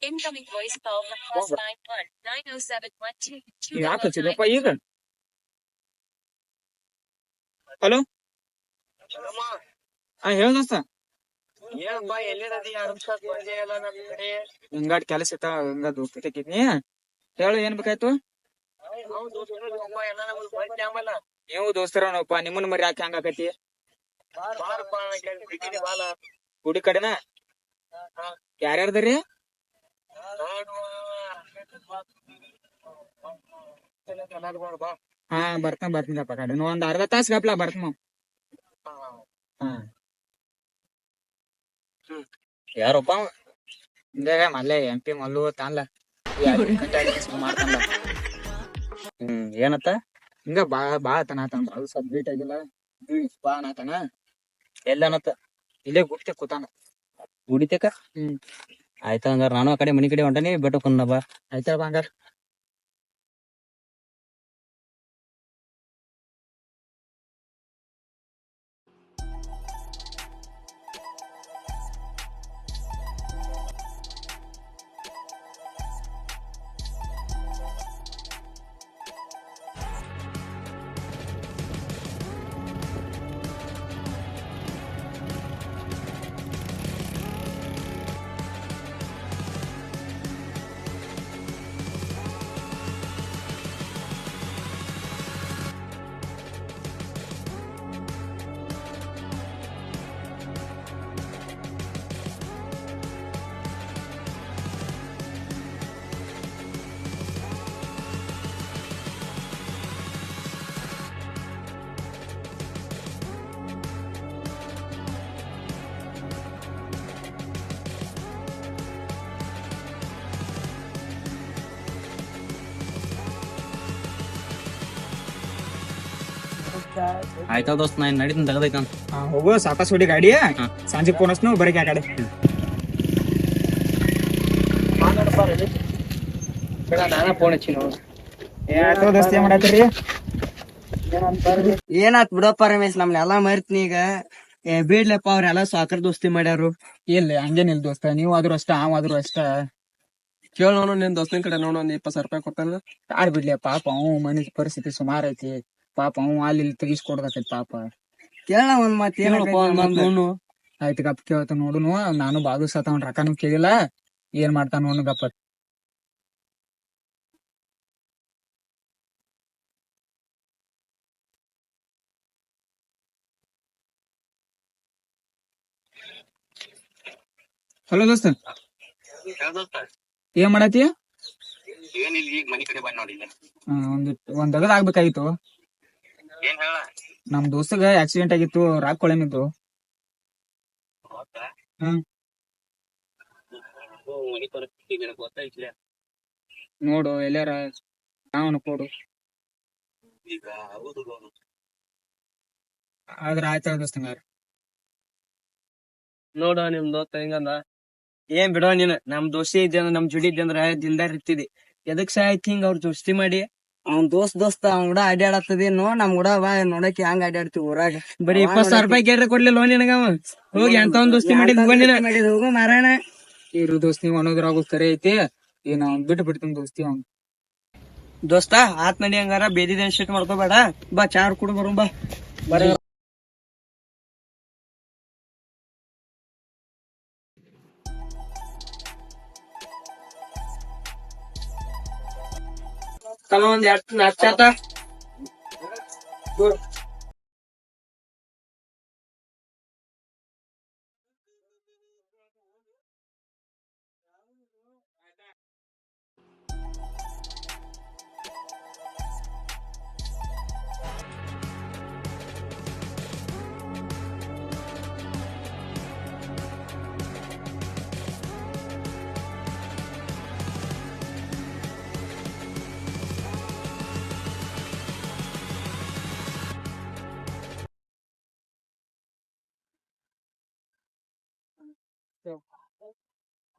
Incoming voice call from +91 907 12 ಯಾಕೆ ಹಚ್ಚಿದಪ್ಪ ಈಗ? Hello, ಹೇಳ ದೋಸ್ತ. ಏನಪ್ಪಾ ಎಲ್ಲಿರದಿ? ಬಂದೇ ಇಲ್ಲ ನಮ್ ಕಡೆ. ಹಿಂಗಾಟ್ ಕೆಲಸ ಇತ್ತ, ಹಿಂಗ ದೋಸ್ತಿನಿ. ಹೇಳು, ಏನ್ ಬೇಕಾಯ್ತು? ನಾವು ದೋಸ್ತರಪ್ಪ ಎಲ್ಲ ನಮ್ಗೆ ಬಂದೆ ಆಮಲ್ಲ. ನೀವು ದೋಸ್ತರನಪ್ಪ, ನಿಮ್ಮನ್ನ ಮರಿ ಯಾಕೆ ಹಂಗಾಕತಿ? ಬಾರಪ್ಪ ಬಿಟ್ಟಿನಿ ಬಾಲ. ಗುಡಿ ಕಡೆನ ಯಾರ್ಯಾರ್ದ್ರಿ? ಹಾ, ಬರ್ತೀನಪ್ಪ ಕಡೆ. ಒಂದ್ ಅರ್ಧ ತಾಸ್ ಗಪ್ಲ ಬರ್ತೀನಿ. ಯಾರಪ್ಪ? ಮಲ್ಲೆ MP ಮಲ್ಲು ತಾನ್ಲ ಮಾಡ್ತಾನ. ಏನತ್ತ? ಹಿಂಗ ಬಾ ಆತನ ಅದು ಸಬ್ಮಿಟ್ ಆಗಿಲ್ಲ, ಬಾ ಅನ್ನತಾನ. ಎಲ್ಲನತ್ತ? ಇಲ್ಲೇ ಗುಡ್ತೆ ಕೂತಾನ. ಗುಡಿತೇಕ? ಆಯ್ತ, ಹಂಗಾರ ನಾನು ಆ ಕಡೆ ಮನಿ ಕಡೆ ಹೊಂಟಾನಿ, ಬೆಟ್ಟಕೊಂಡ ಬಾ. ಆಯ್ತಾ ಬಾ ಹಂಗಾರ. ಆಯ್ತಾ ದೋಸ್ತ, ನಾ ನಡೀತೀನಿ, ತಗದೈತ. ಹೋಗು, ಸಾಕಾಸ್ ಹೊಡಿ ಗಾಡಿ. ಸಂಜೆ ಫೋನ್ ಹಚ್ನು, ಬರೀ ಆ ಕಡೆ. ನಾನ ಫೋನ್ ಹಚ್ಚಿ ನೋಡು. ದೋಸ್ತಿ ಏನ್ ಮಾಡತ್ತೀರಿ? ಏನಾತ್ ಬಿಡಪ್ಪ ರಮೇಶ್, ನಮ್ನೆಲ್ಲಾ ಮರ್ತೀನಿ ಈಗ. ಬೀಡ್ಲಪ್ಪ, ಅವ್ರೆಲ್ಲಾ ಸಾಕರ್ ದೋಸ್ತಿ ಮಾಡ್ಯಾರು. ಇಲ್ಲ ಹಂಗೇನಿಲ್ಲ ದೋಸ್ತ, ನೀವು ಆದ್ರೂ ಅಷ್ಟ, ಆದ್ರೂ ಅಷ್ಟ. ಕೇಳ ನೋಡು, ನಿನ್ ದೋಸ್ತಿನ ಕಡೆ ನೋಡು, ಒಂದ್ 20,000 ರೂಪಾಯಿ ಕೊಡ್ತಾನ. ಯಾರ್ ಬಿಡ್ಲಿ ಪಾಪ, ಅವ್ ಮನೆ ಪರಿಸ್ಥಿತಿ ಸುಮಾರ್ ಐತಿ. ಪಾಪ ಅವ್ ಅಲ್ಲಿ ತೆಗಿಸ್ಕೊಡ್ದೈತಿ ಪಾಪ. ಕೇಳ ಒಂದ್ ಮಾತ್, ಆಯ್ತು ಗಪ್ ಕೇಳ್ತ ನೋಡುನು. ನಾನು ಬಾದು ಸತ ಅವ್ನ ರೊಕ್ಕನು ಕೇಳಿಲ್ಲ, ಏನ್ ಮಾಡ್ತಾನ ನೋಡು ಗಪ್ಪ. ಹಲೋ ದೋಸ್ತ, ಏನ್ ಮಾಡತ್ತೀಯ? ಏನಿಲ್ಲ, ಈಗ ಮನಿ ಕಡೆ ಬಂದ್ ನೋಡಿಲ್ಲ. ಒಂದ್ ದಗದ ಆಗ್ಬೇಕಾಗಿತ್ತು. ಏನ್ ಹೇಳ? ನಮ್ ದೋಸ್ತಗ ಆಕ್ಸಿಡೆಂಟ್ ಆಗಿತ್ತು, ರಾಕ್ ಕೊಳೆನಿದ್ದು. ಮನಿ ಪರಿಸ್ಥಿತಿ ಗೊತ್ತಾಯ್ತಿಲ್ಲ. ನೋಡು ಎಲ್ಲಾರ ನಾವನು ಕೊಡು. ಈಗ ಹೌದು ಆದ್ರ ಆಯ್ತ ದೋಸ್ತಂಗಾರ. ನೋಡ ನಿಮ್ ದೋಸ್ತ ಹೆಂಗಂದ. ಏನ್ ಬಿಡೋ ನೀನ್, ನಮ್ ದೋಸ್ತಿ ಇದ್ದೆ ಅಂದ್ರ, ನಮ್ ಜುಡಿ ಇದ್ದೆ ಅಂದ್ರ ದಿಲ್ದಾರ್ ಇರ್ತಿದಿ. ಎದಕ್ ಸಾಯ್ತಿ ಹಿಂಗ ಅವ್ರ ದೋಸ್ತಿ ಮಾಡಿ? ಅವ್ನ್ ದೋಸ್ತ ಅವ್ನ ಕೂಡ ಅಡ್ಯಾಡತ್ತದೇನೋ, ನಮ್ ಕೂಡ ಬಾ ನೋಡಕ್ ಹಂಗ ಅಡ್ಯಾಡ್ತಿವಿ ಊರಾಗ. ಬರೀ 20,000 ರೂಪಾಯಿ ಕೇಳ್ರೆ ಕೊಡ್ಲಿಲ್ಲ ನಿನಗ? ಹೋಗಿ ಅಂತ ಒಂದ್ ದೋಸ್ತಿ ಮಾಡಿದ್ ಹೋಗು ಮಾರಾಯಣ. ಇರು ದೋಸ್ತಿ, ನೀವು ಅನ್ನೋದ್ರಾಗ ಕರೆ ಐತಿ. ಏನ ಬಿಟ್ಟು ಬಿಡ್ತೀನಿ ದೋಸ್ತಿ. ಅವ್ನು ದೋಸ್ತ ಆತ್ ನಡಿ, ಹಂಗಾರ ಬೇದಿದ ಶೀಟ್ ಮಾಡ್ಕೋಬೇಡ. ಬಾ ಚಾರ್ ಕುಡ್ ಬರು ಬಾ. ಒಂದ್ 2 ಹಚ್ಚಾತ.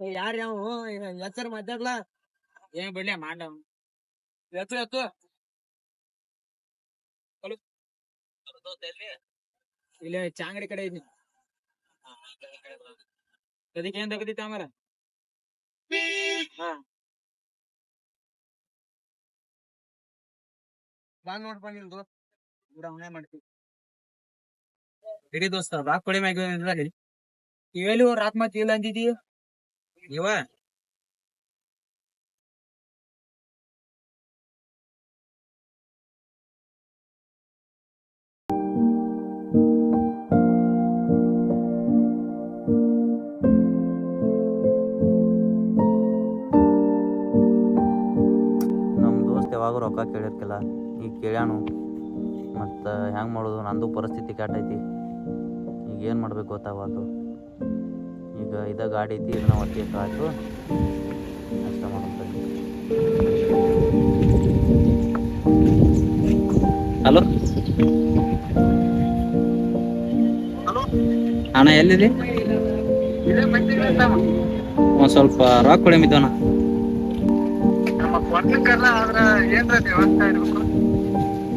ಯಾರ ಹೆಸರು ಮಾತಾಡ್ಲಾ? ಏನ್ ಬಿಡ್ಲಿ ಮಾಡ. ಎತ್ತು ಇಲ್ಲ ಚಾಂಗಡಿ ಕಡೆ ಇದ್ನಿ. ಅದಕ್ಕೆ ಏನ್ ತಗದಿತ್ತ ಆಮೇಲೆ? ಬಾ ನೋಡ್ಪ ನಿನ್ ದೋಸ್ತ್ ಕೂಡ ಅವನೇ ಮಾಡ್ತೀವಿ. ಇಡೀ ದೋಸ್ತ ರಾಕ್ ಕೊಡಿ ಮ್ಯಾಗ ಹೇಳಿ ರಾತ್ ಮತ್ ಇಲ್ಲ ಅಂದಿದಿ. ಇವ ನಮ್ಮ ದೋಸ್ತ್ ಯಾವಾಗೂ ರೊಕ್ಕ ಕೇಳಿರ್ಕಿಲ್ಲ, ಈಗ ಕೇಳ್ಯಾನು. ಮತ್ತು ಹೆಂಗೆ ಮಾಡೋದು, ನಂದು ಪರಿಸ್ಥಿತಿ ಕೆಟ್ಟೈತಿ. ಈಗ ಏನು ಮಾಡ್ಬೇಕು ಗೊತ್ತಾಗತ್ತು. ಈಗ ಇದ ಗಾಡಿ ಐತಿ, ಇದನ್ನ ಒತ್ತಿಕಾಯ್ತು ಅಷ್ಟ ಮಾಡೋದು. ಹಲೋ ಅಣ್ಣ, ಎಲ್ಲಿದೆ? ಒಂದು ಸ್ವಲ್ಪ ರೊಕ್ಕ ಕೊಡಿ ಮಿದ್ದಣ್ಣ.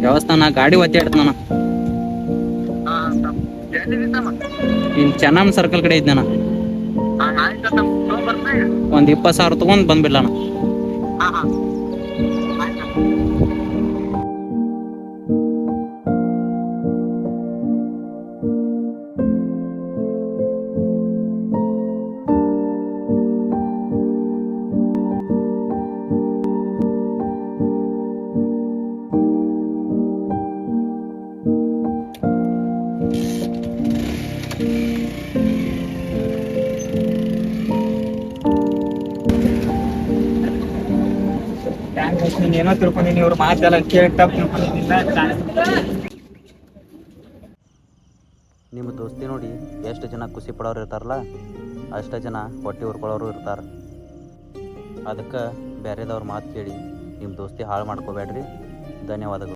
ವ್ಯವಸ್ಥಾನ ಗಾಡಿ ಒತ್ತಿ ಇಡ್ತಾನ. ಇಲ್ಲಿ ಚೆನ್ನಮ್ಮ ಸರ್ಕಲ್ ಕಡೆ ಇದ್ದಾನ. ಒಂದ್ 20,000 ತಗೊಂಡ್ ಬಂದ್ಬಿಡ್ಲಣ್ಣ. ಏನೋ ತಿಳ್ಕೊಂಡಿನಿ, ಇವ್ರ ಮಾತೆಲ್ಲ ಕೇಳಿ ತಪ್ಪು ತಿಳ್ಕೊಂಡಿದ್ದಿಲ್ಲ. ನಿಮ್ಮ ದೋಸ್ತಿ ನೋಡಿ ಎಷ್ಟು ಜನ ಖುಷಿ ಪಡೋರು ಇರ್ತಾರಲ್ಲ, ಅಷ್ಟು ಜನ ಹೊಟ್ಟೆ ಉರ್ಕೊಳ್ಳೋರು ಇರ್ತಾರೆ. ಅದಕ್ಕೆ ಬೇರೆದವ್ರ ಮಾತು ಕೇಳಿ ನಿಮ್ಮ ದೋಸ್ತಿ ಹಾಳು ಮಾಡ್ಕೋಬೇಡ್ರಿ. ಧನ್ಯವಾದಗಳು.